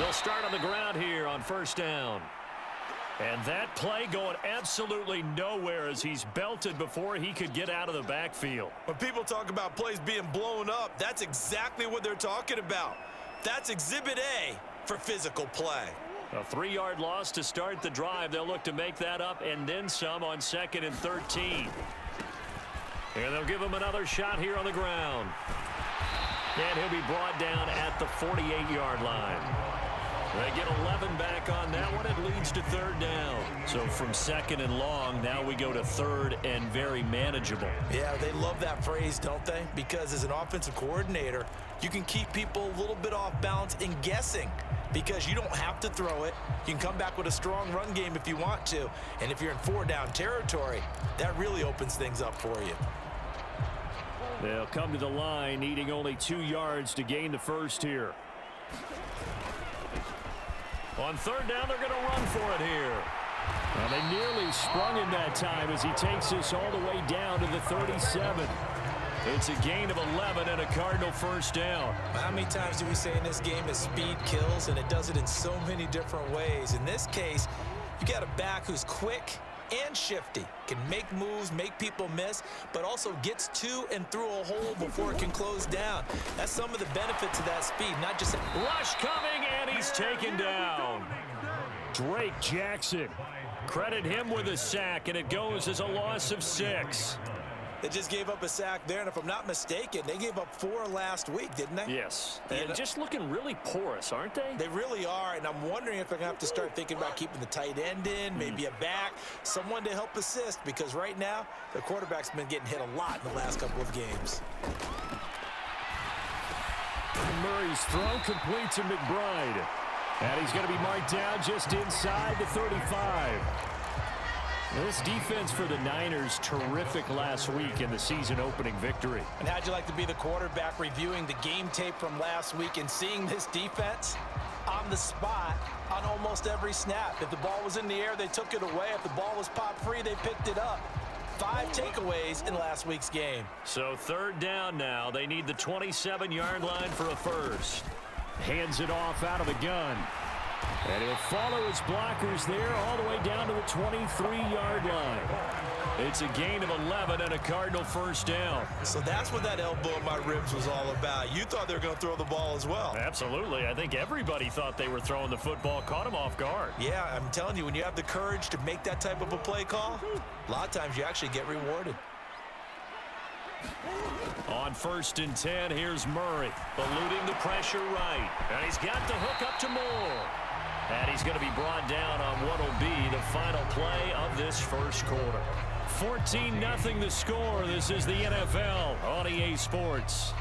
They'll start on the ground here on first down. And that play going absolutely nowhere as he's belted before he could get out of the backfield. When people talk about plays being blown up, that's exactly what they're talking about. That's Exhibit A for physical play. A 3-yard loss to start the drive. They'll look to make that up and then some on 2nd and 13. And they'll give him another shot here on the ground. And he'll be brought down at the 48-yard line. They get 11 back on that one. It leads to 3rd down. So from 2nd and long, now we go to 3rd and very manageable. Yeah, they love that phrase, don't they? Because as an offensive coordinator, you can keep people a little bit off balance and guessing because you don't have to throw it. You can come back with a strong run game if you want to. And if you're in 4-down territory, that really opens things up for you. They'll come to the line, needing only 2 yards to gain the first here. On 3rd down, they're going to run for it here. Well, they nearly sprung him that time as he takes this all the way down to the 37. It's a gain of 11 and a Cardinal first down. How many times do we say in this game that speed kills, and it does it in so many different ways? In this case, you got a back who's quick and shifty, can make moves, make people miss, but also gets to and through a hole before it can close down. That's some of the benefits of that speed, not just... Rush coming, and he's taken down. Drake Jackson. Credit him with a sack, and it goes as a loss of 6. They just gave up a sack there, and if I'm not mistaken, they gave up 4 last week, didn't they? Yes, and just looking really porous, aren't they? They really are, and I'm wondering if they're going to have to start thinking about keeping the tight end in, maybe a back, someone to help assist, because right now, the quarterback's been getting hit a lot in the last couple of games. Murray's throw complete to McBride. And he's going to be marked down just inside the 35. This defense for the Niners, terrific last week in the season-opening victory. And how'd you like to be the quarterback reviewing the game tape from last week and seeing this defense on the spot on almost every snap? If the ball was in the air, they took it away. If the ball was popped free, they picked it up. 5 takeaways in last week's game. So 3rd down now. They need the 27-yard line for a first. Hands it off out of the gun. And he'll follow his blockers there all the way down to the 23-yard line. It's a gain of 11 and a Cardinal first down. So that's what that elbow in my ribs was all about. You thought they were going to throw the ball as well. Absolutely. I think everybody thought they were throwing the football, caught him off guard. Yeah, I'm telling you, when you have the courage to make that type of a play call, a lot of times you actually get rewarded. On 1st and 10, here's Murray, eluding the pressure right. And he's got the hook up to Moore. And he's going to be brought down on what will be the final play of this first quarter. 14-0 the score. This is the NFL on EA Sports.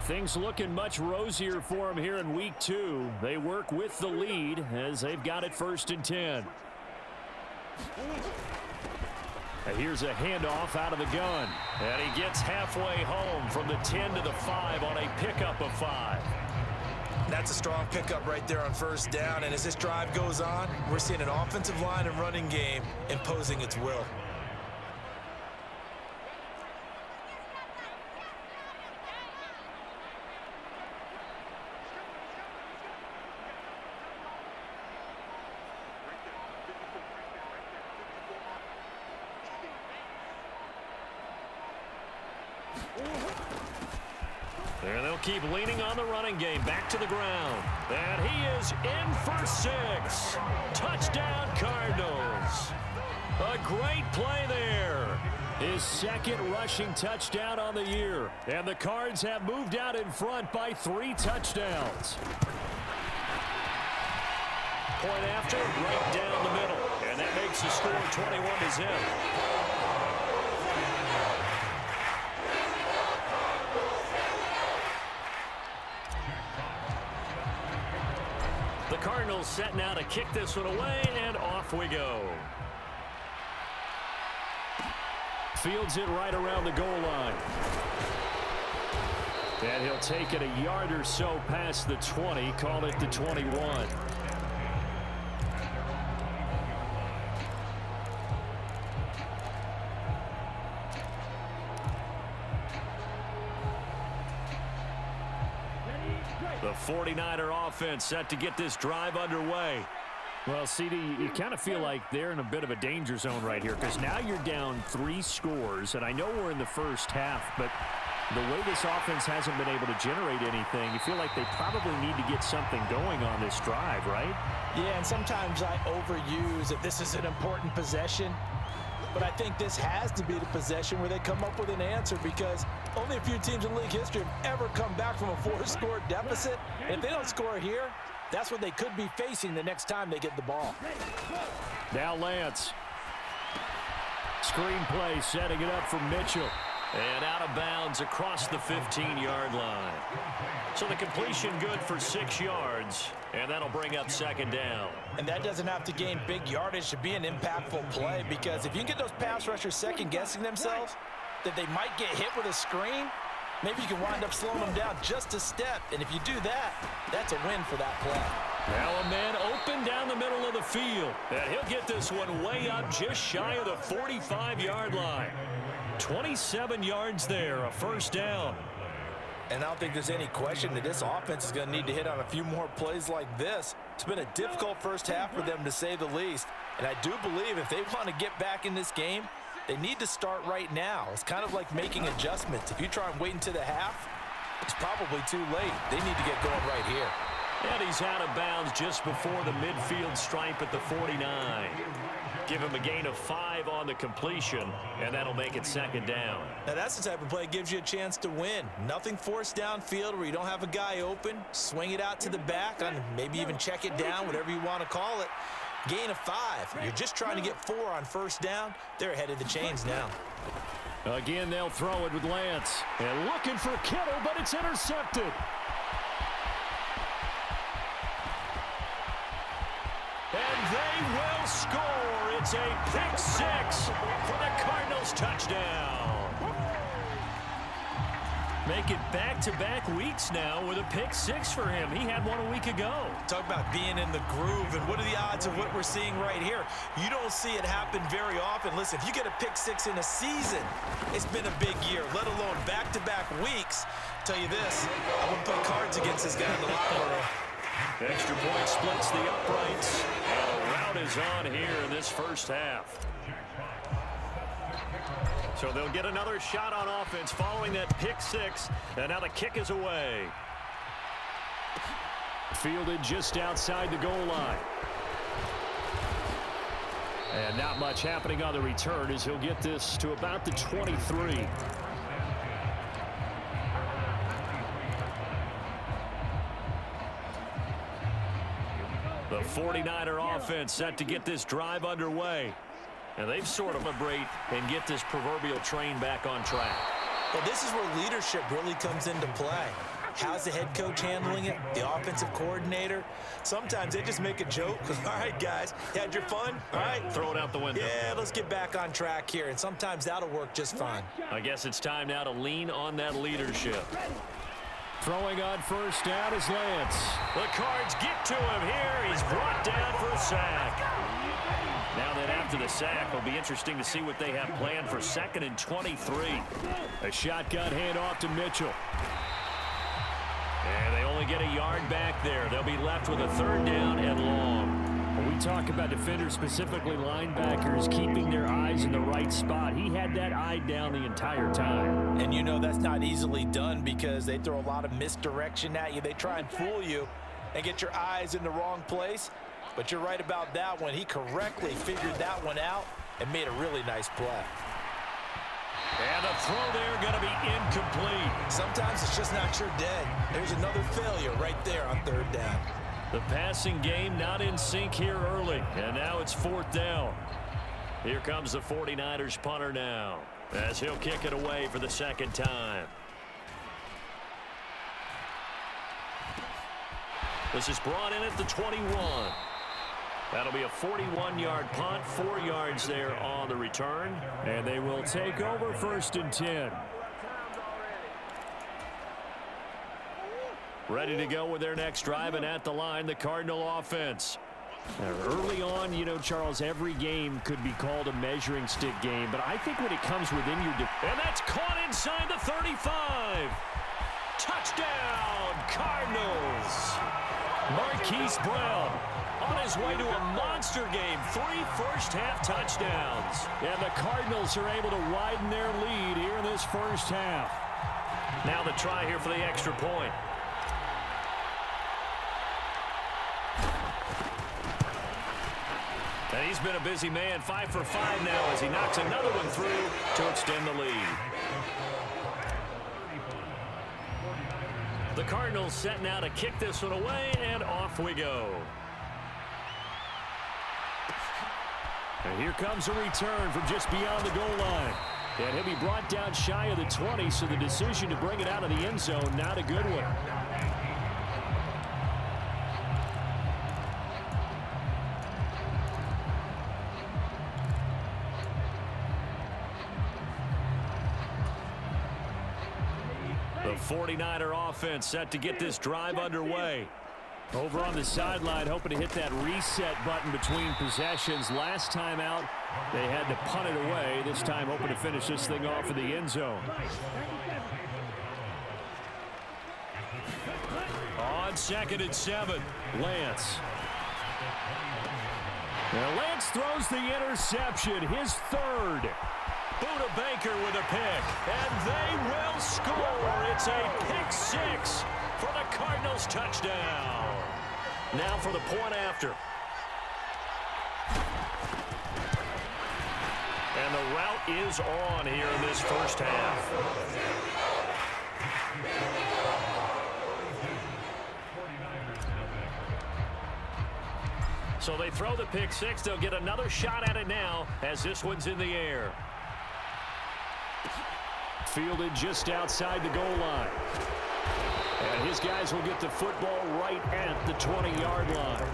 Things looking much rosier for them here in week 2. They work with the lead as they've got it 1st and 10. And here's a handoff out of the gun. And he gets halfway home from the 10 to the 5 on a pickup of 5. That's a strong pickup right there on 1st down. And as this drive goes on, we're seeing an offensive line and running game imposing its will. And they'll keep leaning on the running game. Back to the ground. And he is in for 6. Touchdown, Cardinals. A great play there. His 2nd rushing touchdown on the year. And the Cards have moved out in front by 3 touchdowns. Point after, right down the middle. And that makes the score 21-0. The Cardinals set now to kick this one away, and off we go. Fields it right around the goal line. And he'll take it a yard or so past the 20, call it the 21. 49er offense set to get this drive underway. Well, CD, you kind of feel like they're in a bit of a danger zone right here because now you're down 3 scores, and I know we're in the first half, but the way this offense hasn't been able to generate anything, you feel like they probably need to get something going on this drive, right? Yeah, and sometimes I overuse that this is an important possession, but I think this has to be the possession where they come up with an answer because only a few teams in league history have ever come back from a 4-score deficit. And if they don't score here, that's what they could be facing the next time they get the ball. Now Lance. Screen play setting it up for Mitchell. And out of bounds across the 15-yard line. So the completion good for 6 yards, and that'll bring up second down. And that doesn't have to gain big yardage to be an impactful play because if you can get those pass rushers second-guessing themselves, that they might get hit with a screen, maybe you can wind up slowing them down just a step. And if you do that, that's a win for that play. Now a man open down the middle of the field. And he'll get this one way up just shy of the 45-yard line. 27 yards there, a first down. And I don't think there's any question that this offense is going to need to hit on a few more plays like this. It's been a difficult first half for them, to say the least. And I do believe if they want to get back in this game, they need to start right now. It's kind of like making adjustments. If you try and wait until the half, it's probably too late. They need to get going right here. And he's out of bounds just before the midfield stripe at the 49. Give him a gain of 5 on the completion, and that'll make it second down. Now that's the type of play that gives you a chance to win. Nothing forced downfield where you don't have a guy open. Swing it out to the back, and maybe even check it down, whatever you want to call it. Gain of 5. You're just trying to get 4 on first down. They're ahead of the chains now. Again, they'll throw it with Lance. And looking for Kittle, but it's intercepted. And they will score. It's a pick-6 for the Cardinals touchdown. Make it back-to-back weeks now with a pick-6 for him. He had one a week ago. Talk about being in the groove, and what are the odds of what we're seeing right here? You don't see it happen very often. Listen, if you get a pick-6 in a season, it's been a big year, let alone back-to-back weeks. I'll tell you this, I wouldn't play cards against this guy in the locker room. Extra point splits the uprights, and a rout is on here in this first half. So they'll get another shot on offense following that pick-6, and now the kick is away. Fielded just outside the goal line. And not much happening on the return as he'll get this to about the 23. The 49er offense set to get this drive underway. And they've sort of celebrate and get this proverbial train back on track. Well, this is where leadership really comes into play. How's the head coach handling it? The offensive coordinator? Sometimes they just make a joke. All right, guys, you had your fun? All right. Throw it out the window. Yeah, let's get back on track here. And sometimes that'll work just fine. I guess it's time now to lean on that leadership. Throwing on first down is Lance. The Cards get to him here. He's brought down for a sack. Now that after the sack, it'll be interesting to see what they have planned for 2nd and 23. A shotgun handoff to Mitchell. And they only get a yard back there. They'll be left with a 3rd down and long. When we talk about defenders, specifically linebackers, keeping their eyes in the right spot, he had that eye down the entire time. And you know that's not easily done because they throw a lot of misdirection at you. They try and fool you and get your eyes in the wrong place. But you're right about that one. He correctly figured that one out and made a really nice play. And the throw there going to be incomplete. Sometimes it's just not your day. There's another failure right there on 3rd down. The passing game not in sync here early. And now it's 4th down. Here comes the 49ers punter now, as he'll kick it away for the 2nd time. This is brought in at the 21. That'll be a 41-yard punt, 4 yards there on the return. And they will take over 1st and 10. Ready to go with their next drive, and at the line, the Cardinal offense. Now, early on, you know, Charles, every game could be called a measuring stick game, but I think when it comes within your... And that's caught inside the 35. Touchdown, Cardinals. Marquise Brown on his way to a monster game. 3 first-half touchdowns. And the Cardinals are able to widen their lead here in this first half. Now the try here for the extra point. And he's been a busy man. 5 for 5 now as he knocks another one through to extend the lead. The Cardinals set now to kick this one away, and off we go. And here comes a return from just beyond the goal line. And he'll be brought down shy of the 20, so the decision to bring it out of the end zone, not a good one. The 49er offense set to get this drive underway. Over on the sideline, hoping to hit that reset button between possessions. Last time out, they had to punt it away. This time, hoping to finish this thing off in the end zone. On 2nd and 7, Lance. Now Lance throws the interception, his 3rd. Buda Baker with a pick, and they will score. It's a pick 6 for the Cardinals touchdown. Now for the point after. And the route is on here in this first half. So they throw the pick 6. They'll get another shot at it now as this one's in the air. Fielded just outside the goal line. And his guys will get the football right at the 20-yard line.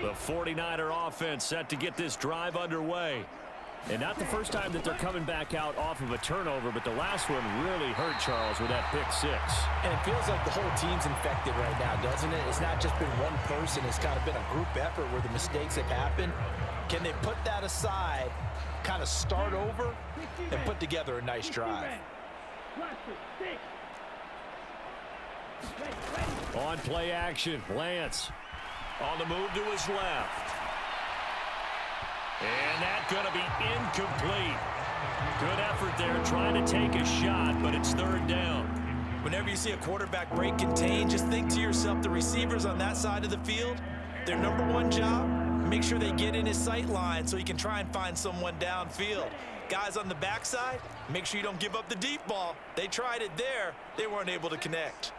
The 49er offense set to get this drive underway. And not the first time that they're coming back out off of a turnover, but the last one really hurt Charles with that pick 6. And it feels like the whole team's infected right now, doesn't it? It's not just been one person. It's kind of been a group effort where the mistakes have happened. Can they put that aside, kind of start over, and put together a nice drive? On play action, Lance. On the move to his left. And that's going to be incomplete. Good effort there trying to take a shot, but it's 3rd down. Whenever you see a quarterback break contain, just think to yourself, the receivers on that side of the field, their number one job, make sure they get in his sight line so he can try and find someone downfield. Guys on the backside, make sure you don't give up the deep ball. They tried it there. They weren't able to connect.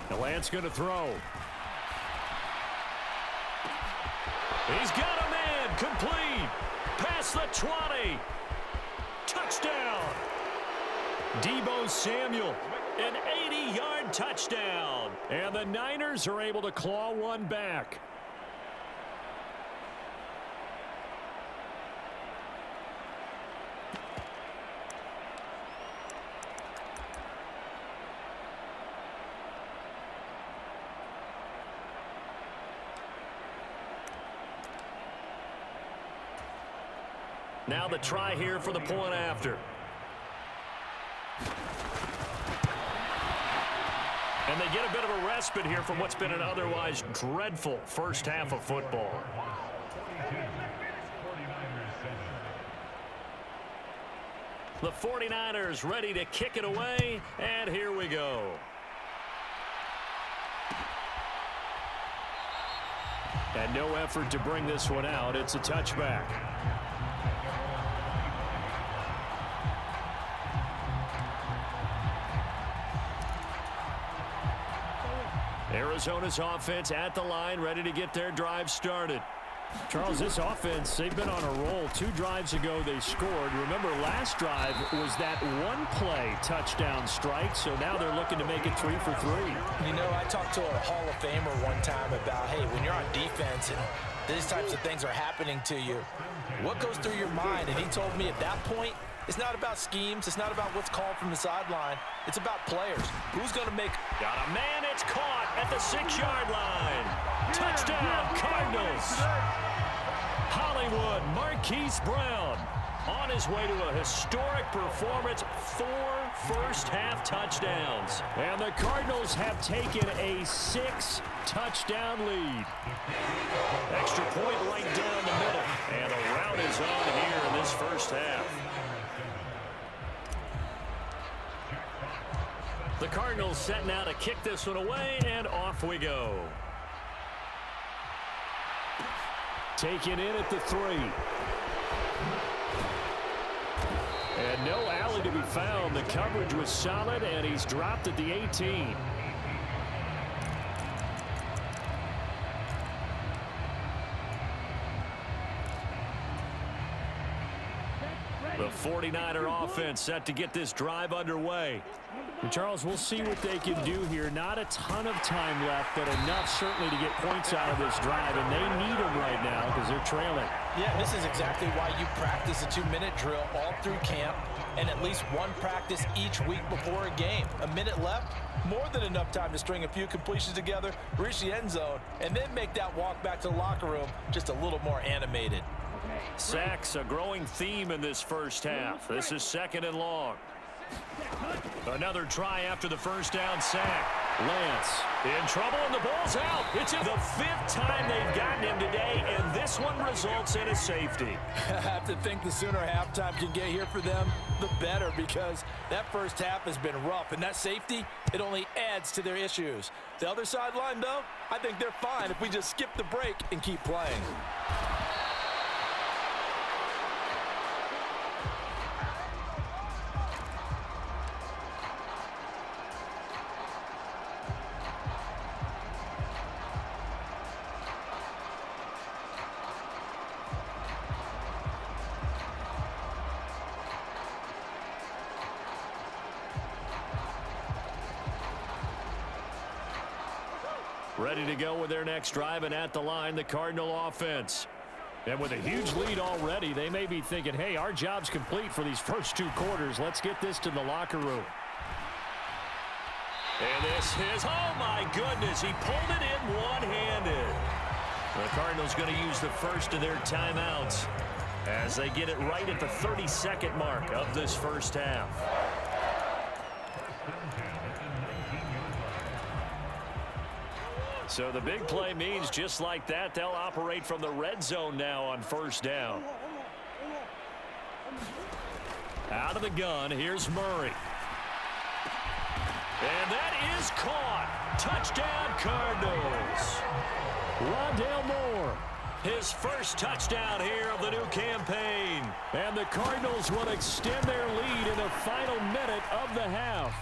Now Lance going to throw. He's got a man, complete, past the 20, touchdown. Deebo Samuel, an 80-yard touchdown. And the Niners are able to claw one back. Now the try here for the point after. And they get a bit of a respite here from what's been an otherwise dreadful first half of football. The 49ers ready to kick it away, and here we go. And no effort to bring this one out. It's a touchback. Arizona's offense at the line, ready to get their drive started. Charles, this offense, they've been on a roll. 2 drives ago, they scored. Remember, last drive was that one-play touchdown strike, so now they're looking to make it 3 for 3. You know, I talked to a Hall of Famer one time about, hey, when you're on defense and these types of things are happening to you, what goes through your mind? And he told me at that point, it's not about schemes. It's not about what's called from the sideline. It's about players. Who's going to make... Got a man, it's caught at the 6-yard line. Touchdown, Cardinals. Hollywood Marquise Brown on his way to a historic performance, 4 first-half touchdowns. And the Cardinals have taken a 6-touchdown lead. Extra point right down the middle. And a rout is on here in this first half. The Cardinals set now to kick this one away, and off we go. Taken in at the 3. And no alley to be found. The coverage was solid, and he's dropped at the 18. The 49er offense set to get this drive underway. And Charles, we'll see what they can do here. Not a ton of time left, but enough certainly to get points out of this drive, and they need them right now because they're trailing. Yeah, this is exactly why you practice a 2-minute drill all through camp and at least one practice each week before a game. A minute left, more than enough time to string a few completions together, reach the end zone, and then make that walk back to the locker room just a little more animated. Sacks, a growing theme in this first half. This is 2nd and long. Another try after the first down sack. Lance in trouble, and the ball's out. It's the 5th time they've gotten him today, and this one results in a safety. I have to think the sooner halftime can get here for them, the better, because that first half has been rough, and that safety, it only adds to their issues. The other sideline, though, I think they're fine if we just skip the break and keep playing. Ready to go with their next drive, and at the line, the Cardinal offense. And with a huge lead already, they may be thinking, hey, our job's complete for these first 2 quarters. Let's get this to the locker room. And this is, oh my goodness, he pulled it in one-handed. The Cardinals going to use the first of their timeouts as they get it right at the 32nd mark of this first half. So the big play means just like that, they'll operate from the red zone now on first down. Out of the gun, here's Murray. And that is caught. Touchdown, Cardinals. Rondale Moore, his first touchdown here of the new campaign. And the Cardinals will extend their lead in the final minute of the half.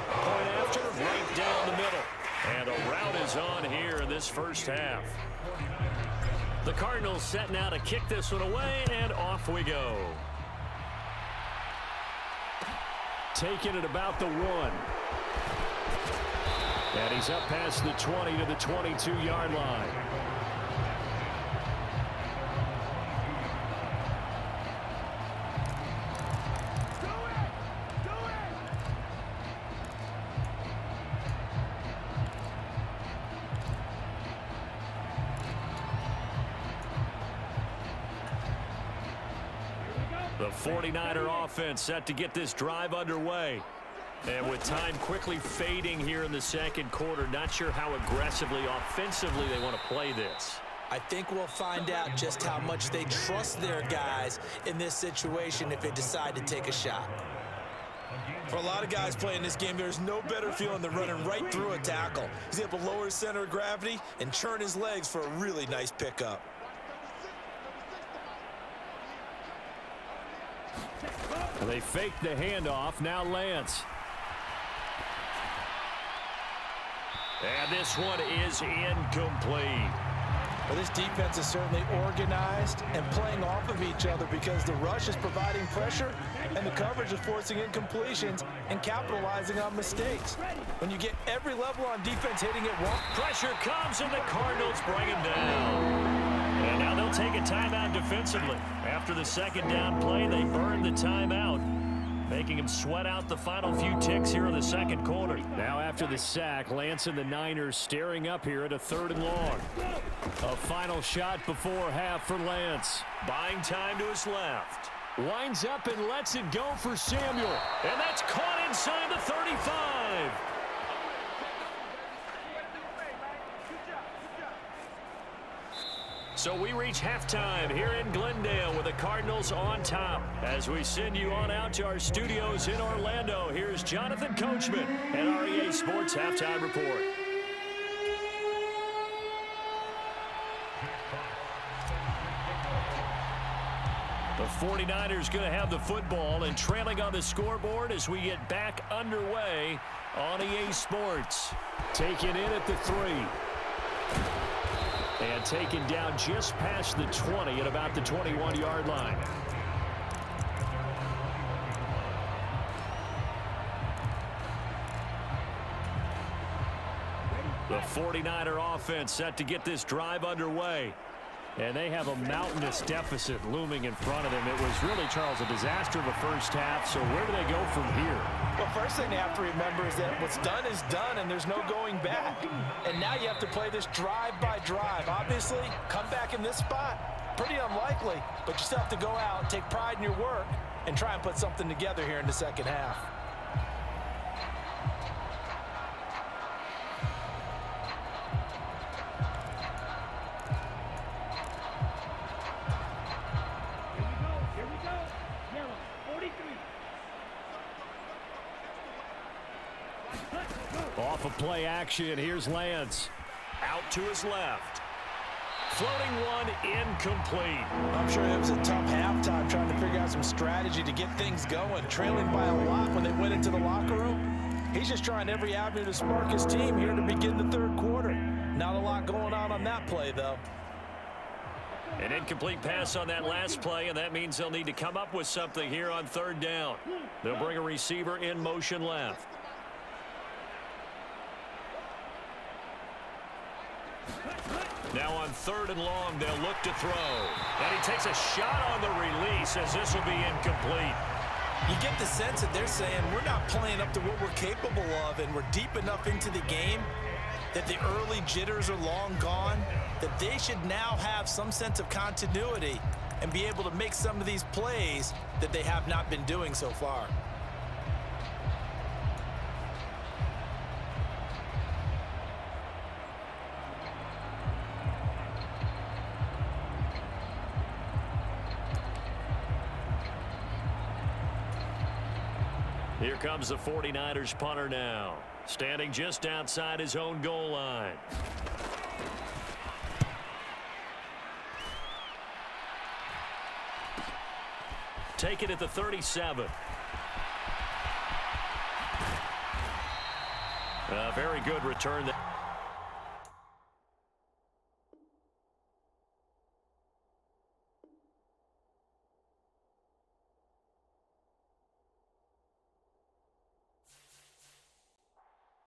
Point after, right down the middle. And a rout is on here in this first half. The Cardinals set now to kick this one away, and off we go. Taking it about the 1. And he's up past the 20 to the 22-yard line. The 49er offense set to get this drive underway. And with time quickly fading here in the second quarter, not sure how aggressively, offensively they want to play this. I think we'll find out just how much they trust their guys in this situation if they decide to take a shot. For a lot of guys playing this game, there's no better feeling than running right through a tackle. He's able to lower his center of gravity and churn his legs for a really nice pickup. They fake the handoff. Now Lance. And this one is incomplete. Well, this defense is certainly organized and playing off of each other because the rush is providing pressure and the coverage is forcing incompletions and capitalizing on mistakes. When you get every level on defense hitting it once, pressure comes and the Cardinals bring him down. And now they'll take a timeout defensively. After the second down play, they burn the timeout. making him sweat out the final few ticks here in the second quarter. Now after the sack, Lance and the Niners staring up here at a 3rd and long. A final shot before half for Lance. Buying time to his left. Winds up and lets it go for Samuel. And that's caught inside the 35. So we reach halftime here in Glendale with the Cardinals on top. As we send you on out to our studios in Orlando, here's Jonathan Coachman at REA Sports Halftime Report. The 49ers going to have the football and trailing on the scoreboard as we get back underway on EA Sports. Taken in at the 3. And taken down just past the 20 at about the 21-yard line. The 49er offense set to get this drive underway. And they have a mountainous deficit looming in front of them. It was really, Charles, a disaster of the first half. So where do they go from here? Well, first thing they have to remember is that what's done is done, and there's no going back. And now you have to play this drive by drive. Obviously, come back in this spot, pretty unlikely. But you still have to go out, take pride in your work, and try and put something together here in the second half. Off of play action, here's Lance. Out to his left. Floating one, incomplete. I'm sure it was a tough halftime trying to figure out some strategy to get things going. Trailing by a lot when they went into the locker room. He's just trying every avenue to spark his team here to begin the 3rd quarter. Not a lot going on that play, though. An incomplete pass on that last play, and that means they'll need to come up with something here on 3rd down. They'll bring a receiver in motion left. Now on 3rd and long, they'll look to throw. And he takes a shot on the release as this will be incomplete. You get the sense that they're saying we're not playing up to what we're capable of, and we're deep enough into the game that the early jitters are long gone, that they should now have some sense of continuity and be able to make some of these plays that they have not been doing so far. Here comes the 49ers punter now, standing just outside his own goal line. Take it at the 37. A very good return there.